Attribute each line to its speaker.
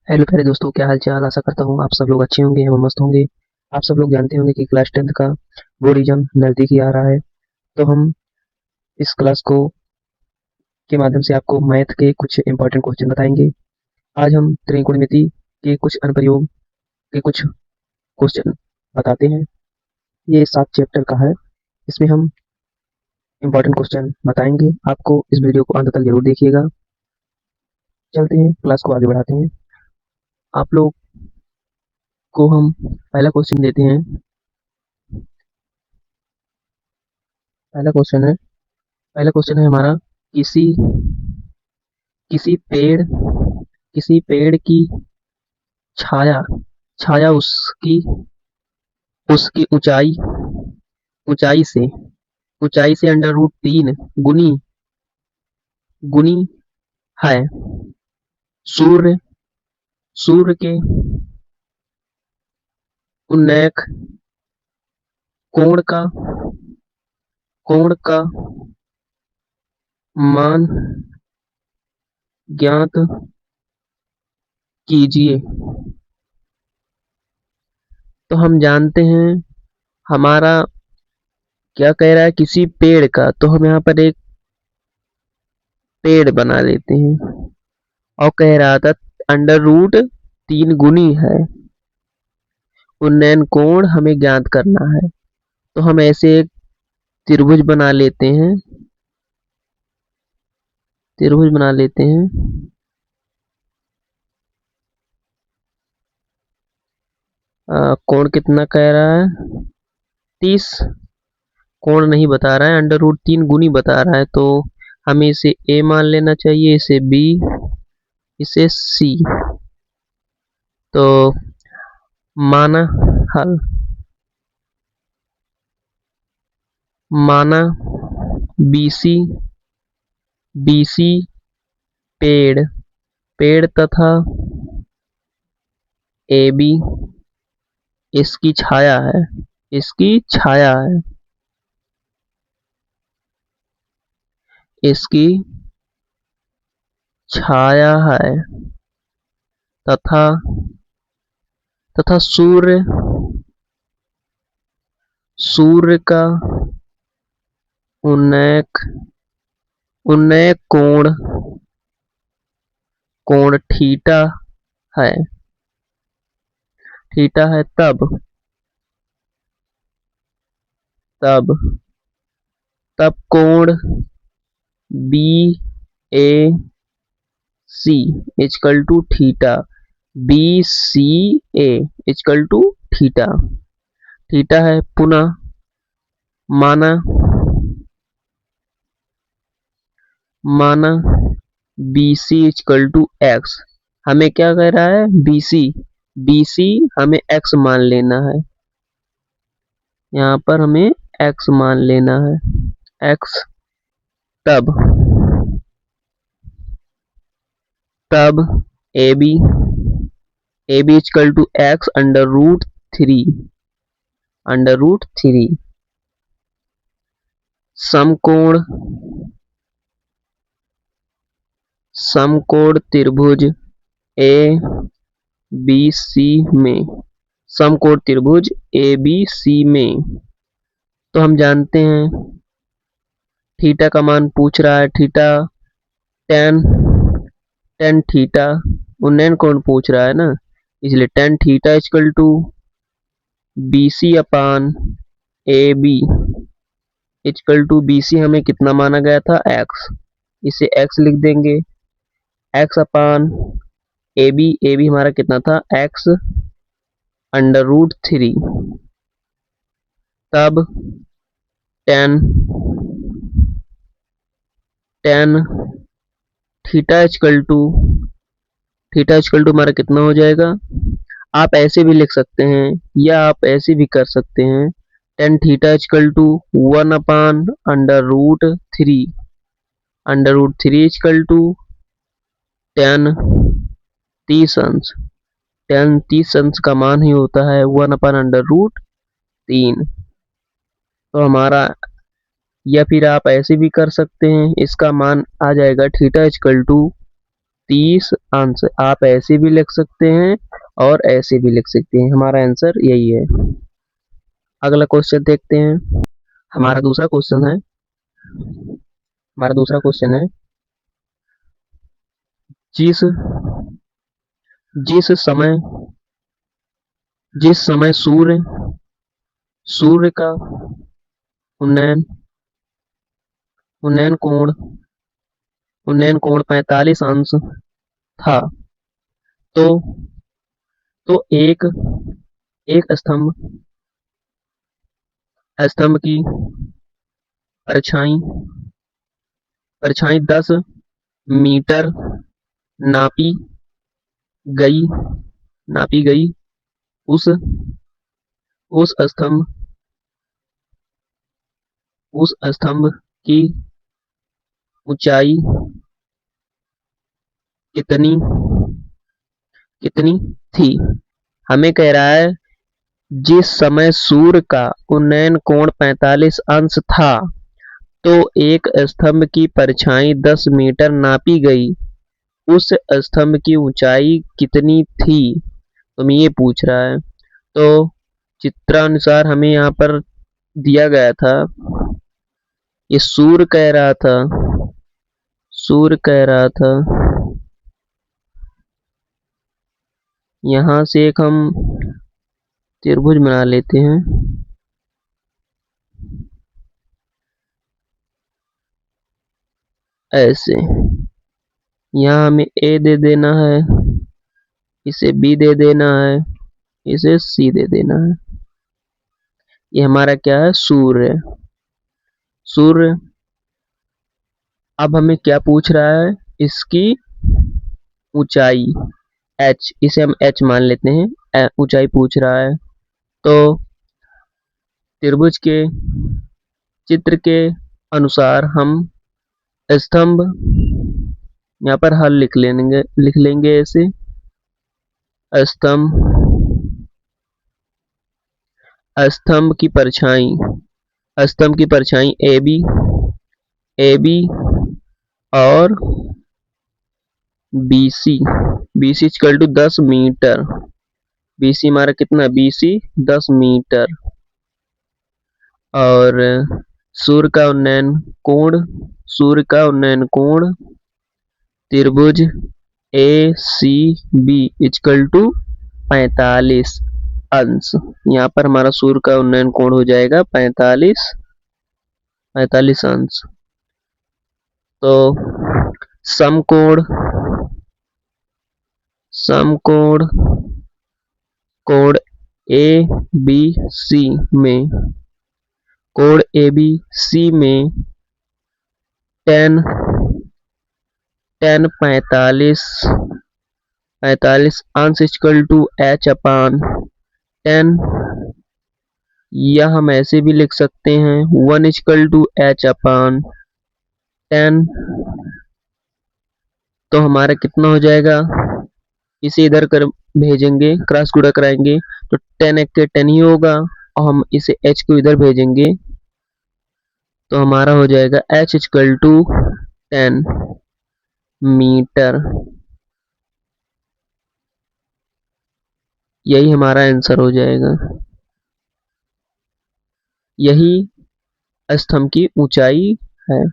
Speaker 1: Hello प्यारे दोस्तों, क्या हाल चाल। आशा करता हूँ आप सब लोग अच्छे होंगे एवं मस्त होंगे। आप सब लोग जानते होंगे कि क्लास 10th का बोर्ड एग्जाम नज़दीक ही आ रहा है। तो हम इस क्लास को के माध्यम से आपको मैथ के कुछ इंपॉर्टेंट क्वेश्चन बताएंगे। आज हम त्रिकोणमिति के कुछ अनुप्रयोग के कुछ क्वेश्चन बताते हैं। ये 7 चैप्टर का है। इसमें हम इंपॉर्टेंट क्वेश्चन बताएंगे। आपको इस वीडियो को अंत तक जरूर देखिएगा। चलते हैं, क्लास को आगे बढ़ाते हैं। आप लोग को हम पहला क्वेश्चन देते हैं। पहला क्वेश्चन है पहला क्वेश्चन है हमारा, किसी किसी पेड़ किसी पेड़ की छाया छाया उसकी उसकी ऊंचाई से अंडर रूट 3 गुनी गुनी है। सूर्य सूर्य के उन्नयक कोण का कोण का मान ज्ञात कीजिए। तो हम जानते हैं हमारा क्या कह रहा है, किसी पेड़ का। तो हम यहाँ पर एक पेड़ बना लेते हैं और कह रहा था अंडर रूट 3 गुनी है। उन्नयन कोण हमें ज्ञात करना है। तो हम ऐसे एक त्रिभुज बना लेते हैं त्रिभुज बना लेते हैं। कोण कितना कह रहा है, 30। कोण नहीं बता रहा है, अंडर रूट 3 गुनी बता रहा है। तो हमें इसे ए मान लेना चाहिए, इसे बी, इसे सी। तो माना हल माना बीसी बीसी पेड़ पेड़ तथा ए बी इसकी छाया है इसकी छाया है इसकी छाया है तथा तथा सूर्य का उन्नयक उन्नयक कोण है थीटा है। तब तब कोण B A C equal to theta. B C A equal to theta theta है। पुनः माना माना B C equal to X. हमें क्या कह रहा है, बी सी हमें एक्स मान लेना है। यहाँ पर हमें एक्स मान लेना है। एक्स तब तब A B equal to X under root three. समकोण त्रिभुज ए बी सी में समकोण त्रिभुज ए बी सी में। तो हम जानते हैं थीटा का मान पूछ रहा है। थीटा टेन थीटा उन्नयन कोण पूछ रहा है ना, इसलिए tan theta equal to B C upon A B equal to B C हमें कितना माना गया था, एक्स। इसे एक्स लिख देंगे। एक्स अपान ए बी हमारा कितना था, एक्स अंडर रूट 3। तब tan tan theta equal to हमारा कितना हो जाएगा। आप ऐसे भी लिख सकते हैं या आप ऐसे भी कर सकते हैं। Tan theta equal to 1 upon under root three equal to tan 30 अंश का मान ही होता है 1 अपान अंडर रूट 3। तो हमारा, या फिर आप ऐसे भी कर सकते हैं, इसका मान आ जाएगा थीटा इजकल टू 30 अंश। आप ऐसे भी लिख सकते हैं और ऐसे भी लिख सकते हैं, हमारा आंसर यही है। अगला क्वेश्चन देखते हैं। हमारा दूसरा क्वेश्चन है हमारा दूसरा क्वेश्चन है जिस जिस समय जिस समय सूर्य का उन्नयन उन्नयन कोण 45 अंश था, तो एक एक स्तंभ की परछाई परछाई 10 मीटर नापी गई उस उस स्तंभ की ऊंचाई कितनी कितनी थी। हमें कह रहा है जिस समय सूर्य का उन्नयन कोण 45 अंश था, तो एक स्तंभ की परछाई 10 मीटर नापी गई, उस स्तंभ की ऊंचाई कितनी थी। तो हमें ये पूछ रहा है। तो चित्रानुसार हमें यहाँ पर दिया गया था, ये सूर्य कह रहा था यहाँ से एक हम त्रिभुज बना लेते हैं। ऐसे यहाँ हमें ए दे देना है, इसे बी दे देना है, इसे सी दे देना है। ये हमारा क्या है, सूर्य। अब हमें क्या पूछ रहा है, इसकी ऊंचाई h, इसे हम h मान लेते हैं, ऊंचाई पूछ रहा है। तो त्रिभुज के चित्र के अनुसार हम स्तंभ यहाँ पर हल लिख लेंगे ऐसे। स्तंभ की परछाई ए बी और B C equal to 10 metre. B C हमारा कितना, बी सी 10 मीटर। और सूर्य का उन्नयन कोण त्रिभुज ए सी बी इक्वल टू 45 अंश। यहाँ पर हमारा सूर्य का उन्नयन कोण हो जाएगा 45 अंश। तो समकोण कोण ए बी सी में tan 45 अंश इक्वल टू h अपान 10, या हम ऐसे भी लिख सकते हैं 1 इक्वल टू h अपान 10। तो हमारा कितना हो जाएगा, इसे इधर कर भेजेंगे, क्रॉस गुणा कराएंगे तो 10 एक 10 ही होगा, और हम इसे h को इधर भेजेंगे तो हमारा हो जाएगा h इक्वल टू 10 मीटर। यही हमारा आंसर हो जाएगा। यही स्तंभ की ऊंचाई है।